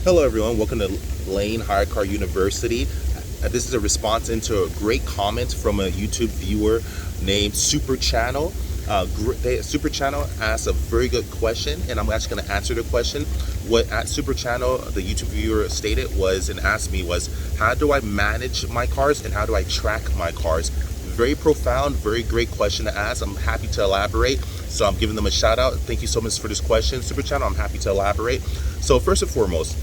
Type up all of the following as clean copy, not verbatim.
Hello everyone, welcome to Layn HyreCar University. This is a response into a great comment from a YouTube viewer named Super Channel. Super Channel asked a very good question, and I'm actually going to answer the question. What at Super Channel, the YouTube viewer stated was and asked me was, how do I manage my cars and how do I track my cars? Very profound, very great question to ask. I'm happy to elaborate, so I'm giving them a shout out. Thank you so much for this question, Super Channel. I'm happy to elaborate. So first and foremost,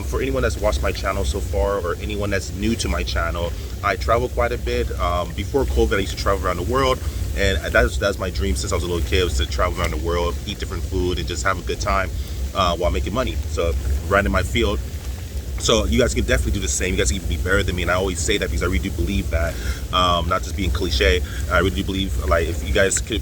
for anyone that's watched my channel so far or anyone that's new to my channel, I travel quite a bit. Before COVID, I used to travel around the world, and that's my dream since I was a little kid, was to travel around the world, eat different food, and just have a good time while making money. So right in my field. So you guys can definitely do the same. You guys can be better than me, and I always say that because I really do believe that. Not just being cliche, I really do believe, like, if you guys could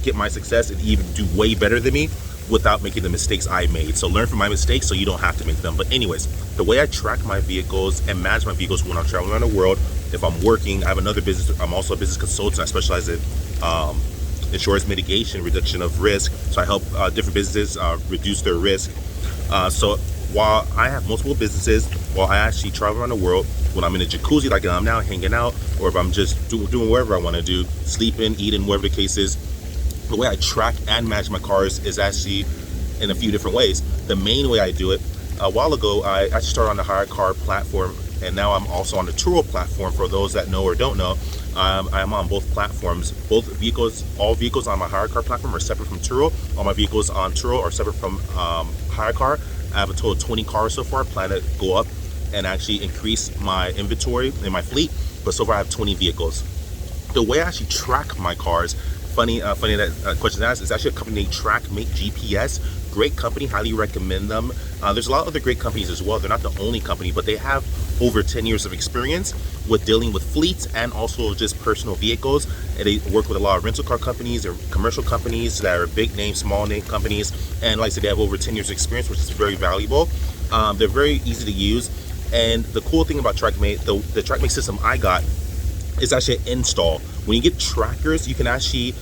get my success and even do way better than me without making the mistakes I made. So learn from my mistakes so you don't have to make them. But anyways, the way I track my vehicles and manage my vehicles when I'm traveling around the world, if I'm working, I have another business. I'm also a business consultant. I specialize in insurance mitigation, reduction of risk. So I help different businesses reduce their risk. So while I have multiple businesses, while I actually travel around the world, when I'm in a jacuzzi like I'm now hanging out, or if I'm just doing whatever I want to do, sleeping, eating, whatever the case is, the way I track and manage my cars is actually in a few different ways. The main way I do it, a while ago, I actually started on the HyreCar platform, and now I'm also on the Turo platform. For those that know or don't know, I'm on both platforms. All vehicles on my HyreCar platform are separate from Turo. All my vehicles on Turo are separate from HyreCar. I have a total of 20 cars so far. I plan to go up and actually increase my inventory in my fleet, but so far I have 20 vehicles. The way I actually track my cars, funny that question asked, is actually a company named Trackmate GPS. Great company, highly recommend them. There's a lot of other great companies as well. They're not the only company, but they have over 10 years of experience with dealing with fleets and also just personal vehicles. And they work with a lot of rental car companies or commercial companies that are big name, small name companies. And like I said, they have over 10 years of experience, which is very valuable. They're very easy to use. And the cool thing about Trackmate, the Trackmate system I got, is actually an install. When you get trackers, you can actually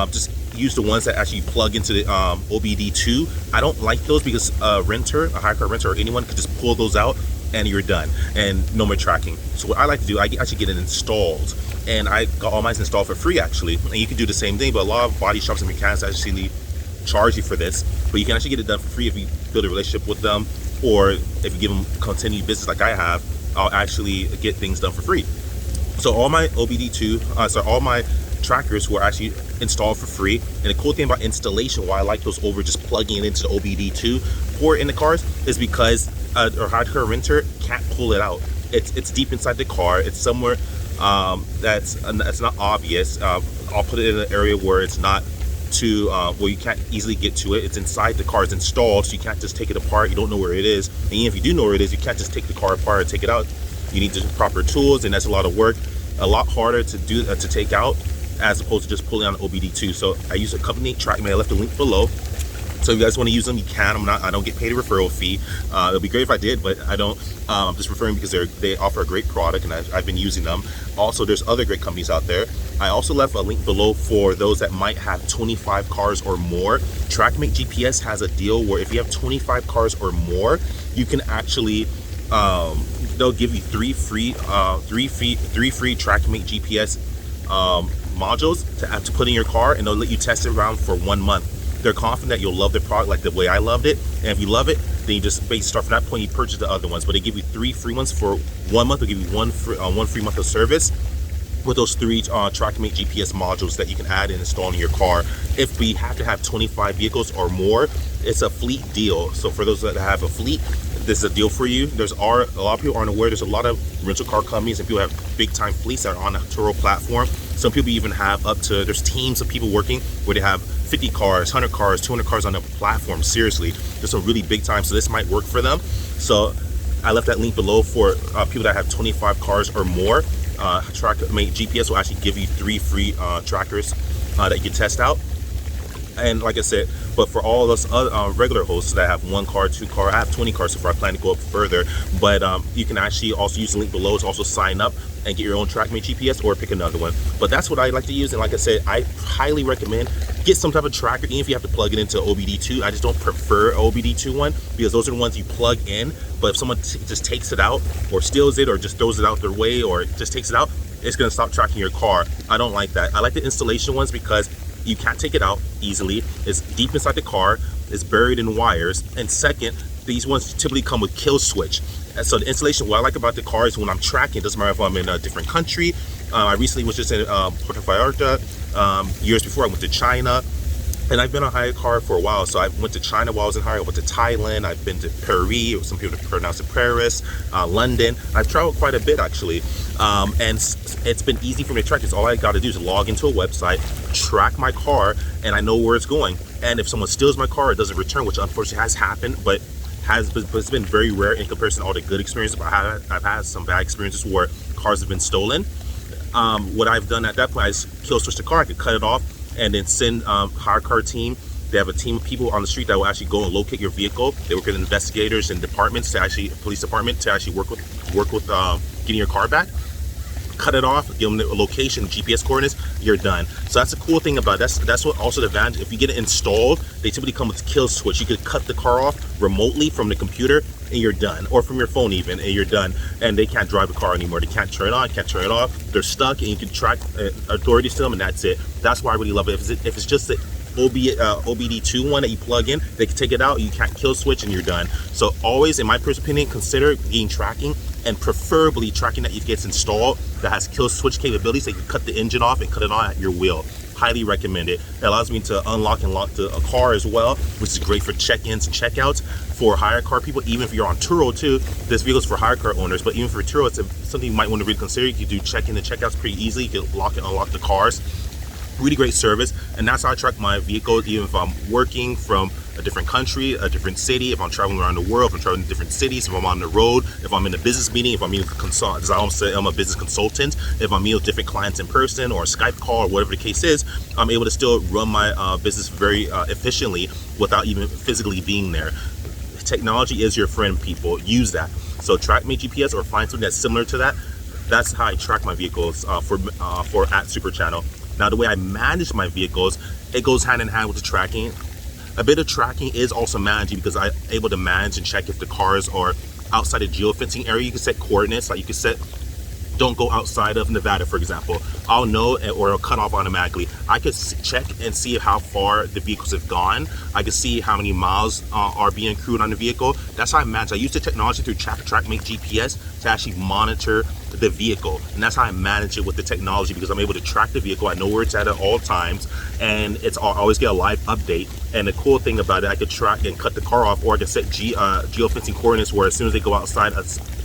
just use the ones that actually plug into the OBD2. I don't like those because a HyreCar renter or anyone could just pull those out and you're done and no more tracking. So what I like to do, I actually get it installed, and I got all mine installed for free actually. And you can do the same thing, but a lot of body shops and mechanics actually charge you for this, but you can actually get it done for free if you build a relationship with them, or if you give them continued business like I have. I'll actually get things done for free. So all my all my trackers were actually installed for free. And the cool thing about installation, why I like those over just plugging it into the OBD2 port in the cars, is because a HyreCar renter can't pull it out. It's deep inside the car. It's somewhere that's not obvious. I'll put it in an area where it's not too where you can't easily get to it. It's inside the car. It's installed, so you can't just take it apart. You don't know where it is, and even if you do know where it is, you can't just take the car apart and take it out. You need the proper tools, and that's a lot of work, a lot harder to do to take out, as opposed to just pulling on OBD2. So I use a company named Trackmate. I left the link below. So if you guys want to use them, you can. I don't get paid a referral fee. It'd be great if I did, but I don't. I'm just referring because they offer a great product, and I've been using them. Also, there's other great companies out there. I also left a link below for those that might have 25 cars or more. Trackmate GPS has a deal where if you have 25 cars or more, you can actually they'll give you three free Trackmate GPS modules to put in your car, and they'll let you test it around for 1 month. They're confident that you'll love the product like the way I loved it, and if you love it, then you just basically start from that point. You purchase the other ones, but they give you 3 free ones for 1 month. They'll give you one free month of service with those 3 Trackmate GPS modules that you can add and install in your car. If we have to have 25 vehicles or more, it's a fleet deal. So for those that have a fleet, this is a deal for you. A lot of people aren't aware. There's a lot of rental car companies and people have big time fleets that are on the Turo platform. Some people even have there's teams of people working where they have 50 cars, 100 cars, 200 cars on the platform. Seriously, there's some really big time. So this might work for them. So I left that link below for people that have 25 cars or more. Trackmate GPS will actually give you 3 free trackers that you can test out. And like I said, but for all of us regular hosts that have 1 car, 2 car, I have 20 cars so far. I plan to go up further. But you can actually also use the link below to also sign up and get your own Trackmate GPS or pick another one. But that's what I like to use. And like I said, I highly recommend get some type of tracker, even if you have to plug it into OBD2. I just don't prefer OBD2 one because those are the ones you plug in. But if someone just takes it out or steals it or just throws it out their way or just takes it out, it's going to stop tracking your car. I don't like that. I like the installation ones because you can't take it out easily. It's deep inside the car. It's buried in wires. And second, these ones typically come with kill switch. And so the installation, what I like about the car is when I'm tracking, it doesn't matter if I'm in a different country. I recently was just in Puerto Vallarta. Years before, I went to China. And I've been on HyreCar for a while. So I went to China while I was in Hyre. I went to Thailand. I've been to Paris. Some people pronounce it Paris. London. I've traveled quite a bit, actually. And it's been easy for me to track. It's all I got to do is log into a website, track my car, and I know where it's going. And if someone steals my car, it doesn't return, which unfortunately has happened, but it's been very rare in comparison to all the good experiences. I've had some bad experiences where cars have been stolen. What I've done at that point is kill switch the car. I could cut it off and then send HyreCar team. They have a team of people on the street that will actually go and locate your vehicle. They work with investigators and departments to actually, police department to actually work with getting your car back. Cut it off, give them the location, GPS coordinates, you're done. So that's the cool thing about it. That's what also the advantage. If you get it installed, they typically come with kill switch. You could cut the car off remotely from the computer and you're done, or from your phone even, and you're done. And they can't drive the car anymore. They can't turn it on, can't turn it off. They're stuck, and you can track authorities to them, and that's it. That's why I really love it. If it's just the OBD2 one that you plug in, they can take it out, you can't kill switch, and you're done. So always, in my personal opinion, consider getting tracking, and preferably tracking that it gets installed that has kill switch capabilities, so you can cut the engine off and cut it on at your will. Highly recommend it. It allows me to unlock and lock a car as well, which is great for check-ins and checkouts for HyreCar people. Even if you're on Turo too, this vehicle is for HyreCar owners, but even for Turo, it's something you might want to reconsider. You can do check-in and checkouts pretty easily. You can lock and unlock the cars. Really great service, and that's how I track my vehicles, even if I'm working from a different country, a different city, if I'm traveling around the world, if I'm traveling to different cities, if I'm on the road, if I'm in a business meeting, if I'm meeting with consultants, I'm a business consultant, if I'm meeting with different clients in person or a Skype call or whatever the case is, I'm able to still run my business very efficiently without even physically being there. Technology is your friend, people. Use that. So Trackmate GPS or find something that's similar to that. That's how I track my vehicles for at Super Channel. Now, the way I manage my vehicles, it goes hand in hand with the tracking. A bit of tracking is also managing because I'm able to manage and check if the cars are outside a geofencing area. You can set coordinates, like you can set, don't go outside of Nevada, for example. I'll know, or it'll cut off automatically. I could check and see how far the vehicles have gone. I can see how many miles are being accrued on the vehicle. That's how I manage. I use the technology through Trackmate GPS to actually monitor the vehicle, and that's how I manage it with the technology, because I'm able to track the vehicle. I know where it's at all times, and I always get a live update. And the cool thing about it, I could track and cut the car off, or I can set geofencing coordinates where as soon as they go outside,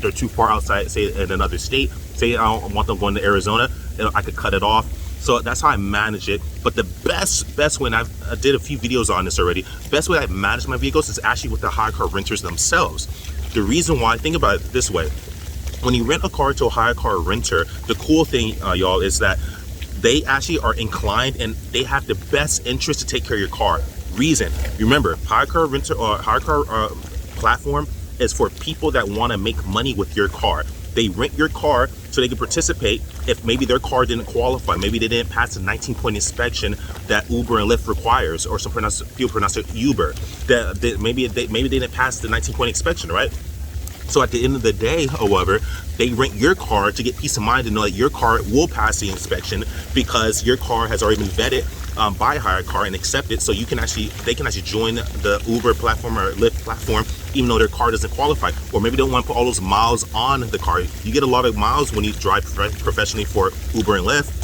they're too far outside, say in another state, say I don't want them going to Arizona, I could cut it off. So that's how I manage it. But the best way, and I did a few videos on this already, best way I manage my vehicles is actually with the HyreCar renters themselves. The reason why, think about it this way: when you rent a car to a HyreCar renter, the cool thing, y'all, is that they actually are inclined and they have the best interest to take care of your car. Reason, remember, HyreCar renter or HyreCar platform is for people that want to make money with your car. They rent your car so they can participate if maybe their car didn't qualify. Maybe they didn't pass the 19-point inspection that Uber and Lyft requires, or some people pronounce it Uber. Maybe they didn't pass the 19-point inspection, right? So at the end of the day, however, they rent your car to get peace of mind to know that your car will pass the inspection because your car has already been vetted by HyreCar and accepted. So they can actually join the Uber platform or Lyft platform, even though their car doesn't qualify. Or maybe they don't want to put all those miles on the car. You get a lot of miles when you drive professionally for Uber and Lyft.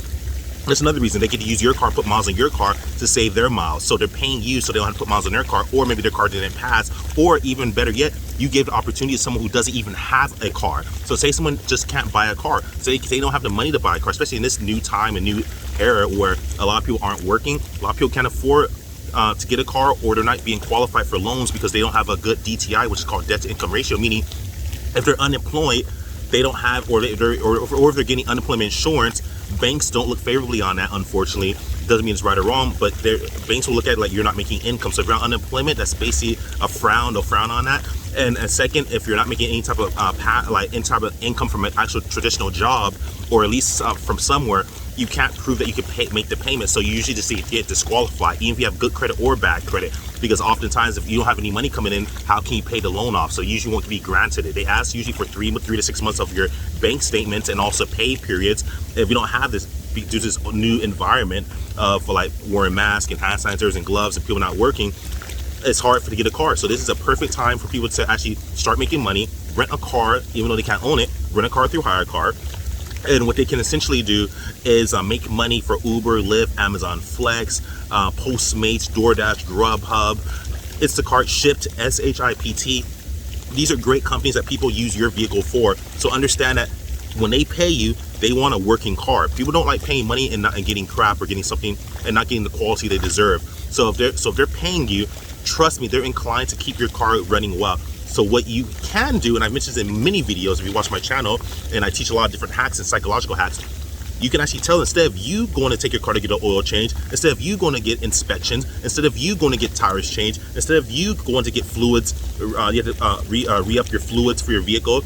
That's another reason they get to use your car, put miles in your car to save their miles. So they're paying you so they don't have to put miles in their car, or maybe their car didn't pass, or even better yet, you give the opportunity to someone who doesn't even have a car. So say someone just can't buy a car. Say they don't have the money to buy a car, especially in this new time and new era where a lot of people aren't working. A lot of people can't afford to get a car, or they're not being qualified for loans because they don't have a good DTI, which is called debt to income ratio, meaning if they're unemployed, they don't have, or if they're getting unemployment insurance, banks don't look favorably on that, unfortunately. Doesn't mean it's right or wrong, but banks will look at it like you're not making income. So if you're on unemployment, that's basically a frown. They'll frown on that. And second, if you're not making any type of any type of income from an actual traditional job, or at least from somewhere, you can't prove that you can make the payment. So you usually just get disqualified, even if you have good credit or bad credit, because oftentimes if you don't have any money coming in, how can you pay the loan off? So you usually won't be granted it. They ask usually for 3 to 6 months of your bank statements and also pay periods. If you don't have this, due to this new environment for like wearing masks and hand sanitizers and gloves and people not working, it's hard to get a car. So this is a perfect time for people to actually start making money, rent a car, even though they can't own it, rent a car through HyreCar. And what they can essentially do is make money for Uber, Lyft, Amazon Flex, Postmates, DoorDash, Grubhub, Instacart, Shipt, SHIPT. These are great companies that people use your vehicle for. So understand that when they pay you, they want a working car. People don't like paying money and getting crap or getting something and not getting the quality they deserve. So if they're paying you, trust me, they're inclined to keep your car running well. So what you can do, and I've mentioned this in many videos if you watch my channel, and I teach a lot of different hacks and psychological hacks, you can actually tell, instead of you going to take your car to get an oil change, instead of you going to get inspections, instead of you going to get tires changed, instead of you going to get fluids, you have to re-up your fluids for your vehicle,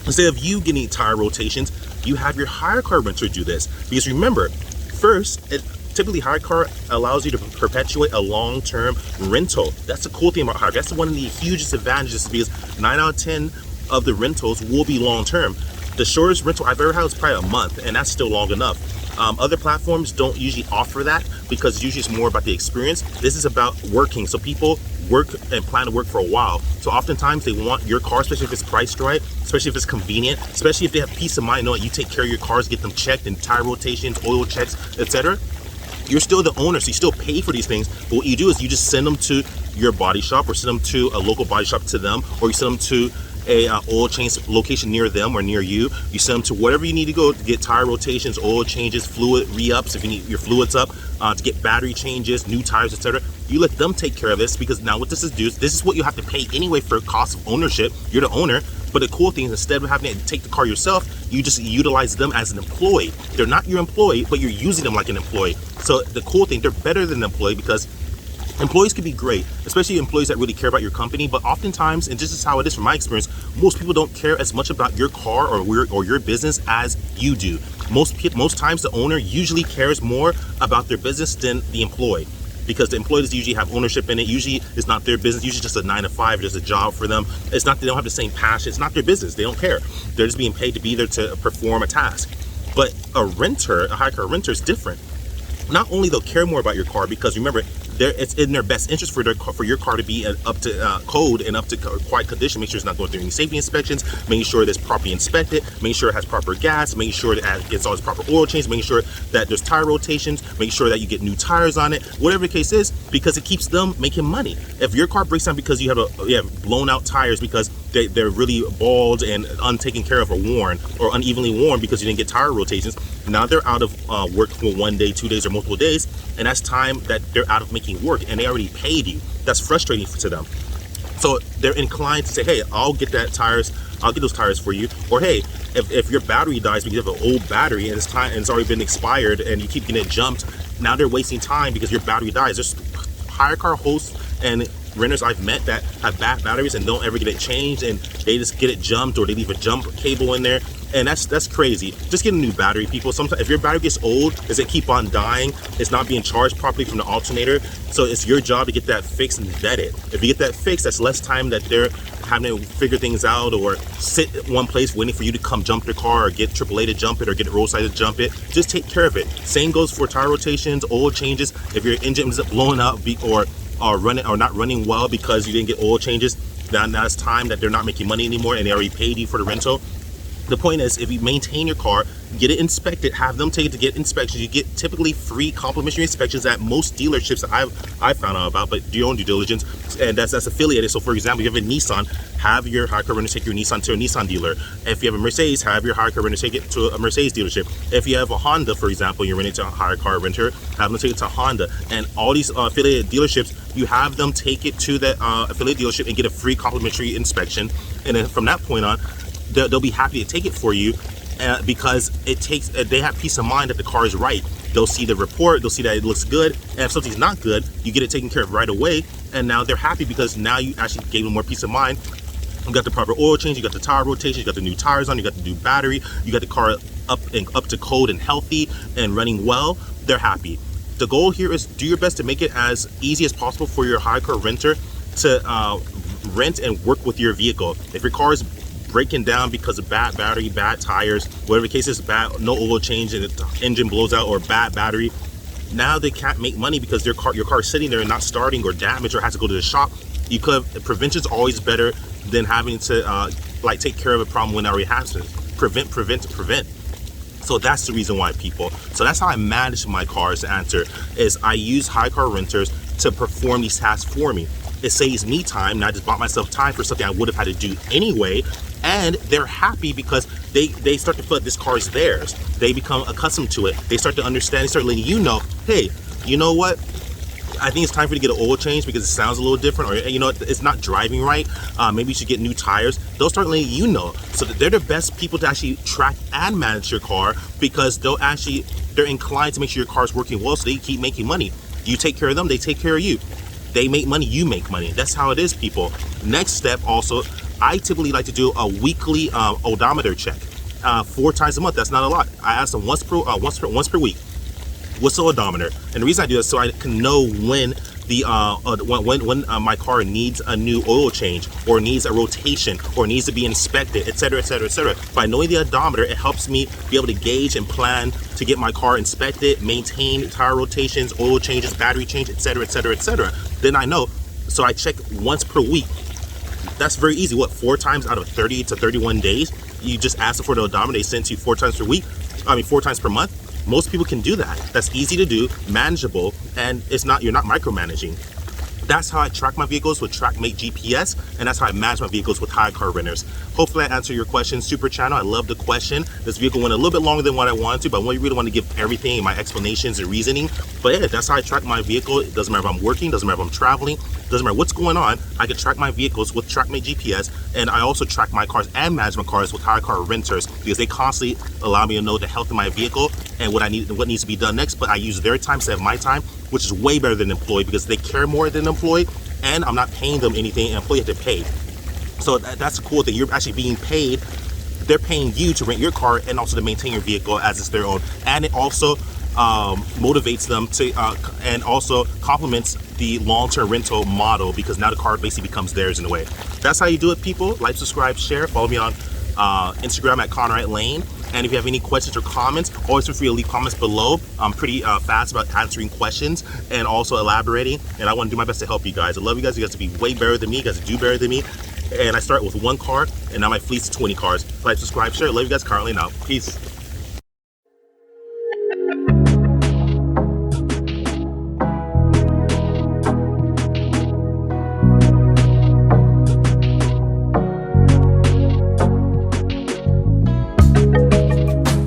instead of you getting tire rotations, you have your HyreCar renter do this. Because remember, first, typically HyreCar allows you to perpetuate a long-term rental. That's the cool thing about HyreCar. That's one of the hugest advantages, because 9 out of 10 of the rentals will be long-term. The shortest rental I've ever had was probably a month, and that's still long enough. Other platforms don't usually offer that because usually it's more about the experience. This is about working. So people work and plan to work for a while. So oftentimes they want your car, especially if it's priced right, especially if it's convenient, especially if they have peace of mind knowing you take care of your cars, get them checked and tire rotations, oil checks, etc. You're still the owner, so you still pay for these things. But what you do is you just send them to your body shop, or send them to a local body shop to them, or you send them to a oil change location near them or near you. You send them to whatever you need to go to get tire rotations, oil changes, fluid re-ups if you need your fluids up, to get battery changes, new tires, etc. You let them take care of this, because now what this is what you have to pay anyway for cost of ownership. You're the owner. But the cool thing is, instead of having to take the car yourself, you just utilize them as an employee. They're not your employee, but you're using them like an employee. So the cool thing, they're better than an employee, because employees can be great, especially employees that really care about your company. But oftentimes, and this is how it is from my experience, most people don't care as much about your car or your business as you do. Most times, the owner usually cares more about their business than the employee, because the employees usually have ownership in it. Usually it's not their business. Usually just a 9 to 5, just a job for them. It's not, they don't have the same passion. It's not their business. They don't care. They're just being paid to be there to perform a task. But a HyreCar renter is different. Not only they'll care more about your car, because remember, it's in their best interest for your car to be up to code and up to quiet condition. Make sure it's not going through any safety inspections, making sure that it's properly inspected, making sure it has proper gas, making sure that it gets all its proper oil change, making sure that there's tire rotations, making sure that you get new tires on it, whatever the case is, because it keeps them making money. If your car breaks down because you have blown out tires, because they're really bald and untaken care of, or worn or unevenly worn because you didn't get tire rotations, now they're out of work for 1 day, 2 days, or multiple days, and that's time that they're out of making work, and they already paid you. That's frustrating to them. So they're inclined to say, hey, I'll get those tires for you. Or hey, if your battery dies because you have an old battery and it's already been expired and you keep getting it jumped, now they're wasting time because your battery dies. There's HyreCar hosts and renters I've met that have bad batteries and don't ever get it changed, and they just get it jumped, or they leave a jump cable in there, and that's crazy. Just get a new battery, people. Sometimes if your battery gets old, does it keep on dying? It's not being charged properly from the alternator. So it's your job to get that fixed and vet it. If you get that fixed, that's less time that they're having to figure things out, or sit at one place waiting for you to come jump their car, or get AAA to jump it, or get roadside to jump it. Just take care of it. Same goes for tire rotations, oil changes. If your engine is blowing up or not running well because you didn't get oil changes, now it's time that they're not making money anymore and they already paid you for the rental. The point is, if you maintain your car, get it inspected, have them take it to get inspections. You get typically free complimentary inspections at most dealerships that I've found out about, but do your own due diligence, and that's affiliated. So for example, you have a Nissan, have your HyreCar renter take your Nissan to a Nissan dealer. If you have a Mercedes, have your HyreCar renter take it to a Mercedes dealership. If you have a Honda, for example, you're renting to a HyreCar renter, have them take it to Honda. And all these affiliated dealerships, you have them take it to that affiliate dealership and get a free complimentary inspection. And then from that point on, they'll be happy to take it for you because they have peace of mind that the car is right. They'll see the report, they'll see that it looks good, and if something's not good, you get it taken care of right away, and now they're happy because now you actually gave them more peace of mind. You got the proper oil change, you got the tire rotation, you got the new tires on, you got the new battery, you got the car up to code and healthy and running well. They're happy. The goal here is do your best to make it as easy as possible for your HyreCar renter to rent and work with your vehicle. If your car is breaking down because of bad battery, bad tires, whatever the case is, bad, no oil change and the engine blows out, or bad battery, now they can't make money because your car is sitting there and not starting or damaged or has to go to the shop. Prevention's always better than having to like take care of a problem when it already happens. Prevent. So that's the reason why, people. So that's how I manage my cars. The answer is I use HyreCar renters to perform these tasks for me. It saves me time, and I just bought myself time for something I would have had to do anyway. And they're happy because they start to feel like this car is theirs. They become accustomed to it. They start to understand. They start letting you know, hey, you know what? I think it's time for you to get an oil change because it sounds a little different, or you know, it's not driving right. Maybe you should get new tires. They'll start letting you know. So they're the best people to actually track and manage your car because they're inclined to make sure your car is working well, so they keep making money. You take care of them, they take care of you. They make money, you make money. That's how it is, people. Next step, also, I typically like to do a weekly odometer check, 4 times a month. That's not a lot. I ask them once per week. What's the odometer? And the reason I do that is so I can know when my car needs a new oil change, or needs a rotation, or needs to be inspected, etc., etc., etc. By knowing the odometer, it helps me be able to gauge and plan to get my car inspected, maintain tire rotations, oil changes, battery change, etc., etc., etc. Then I know. So I check once per week. That's very easy. What, 4 times out of 30 to 31 days? You just ask for the odometer. They send to you 4 times per week. 4 times per month. Most people can do that. That's easy to do, manageable, and you're not micromanaging. That's how I track my vehicles with Trackmate GPS, and that's how I manage my vehicles with HyreCar renters. Hopefully I answered your question, Super Channel. I love the question. This vehicle went a little bit longer than what I wanted to, but I really want to give everything, my explanations and reasoning. But yeah, that's how I track my vehicle. It doesn't matter if I'm working, doesn't matter if I'm traveling, doesn't matter what's going on. I can track my vehicles with Trackmate GPS, and I also track my cars and manage my cars with HyreCar renters because they constantly allow me to know the health of my vehicle and what needs to be done next. But I use their time instead of my time, which is way better than employee because they care more than employee, and I'm not paying them anything. An employee has to pay. So that's a cool thing. You're actually being paid. They're paying you to rent your car and also to maintain your vehicle as it's their own. And it also motivates them to and also complements the long-term rental model because now the car basically becomes theirs in a way. That's how you do it, people. Like, subscribe, share. Follow me on Instagram at Conrad Layn. And if you have any questions or comments, always feel free to leave comments below. I'm pretty fast about answering questions and also elaborating. And I want to do my best to help you guys. I love you guys. You guys to be way better than me. You guys to do better than me. And I start with 1 car, and now my fleet's 20 cars. Like, subscribe, share. I love you guys. Conrad Layn out. Peace.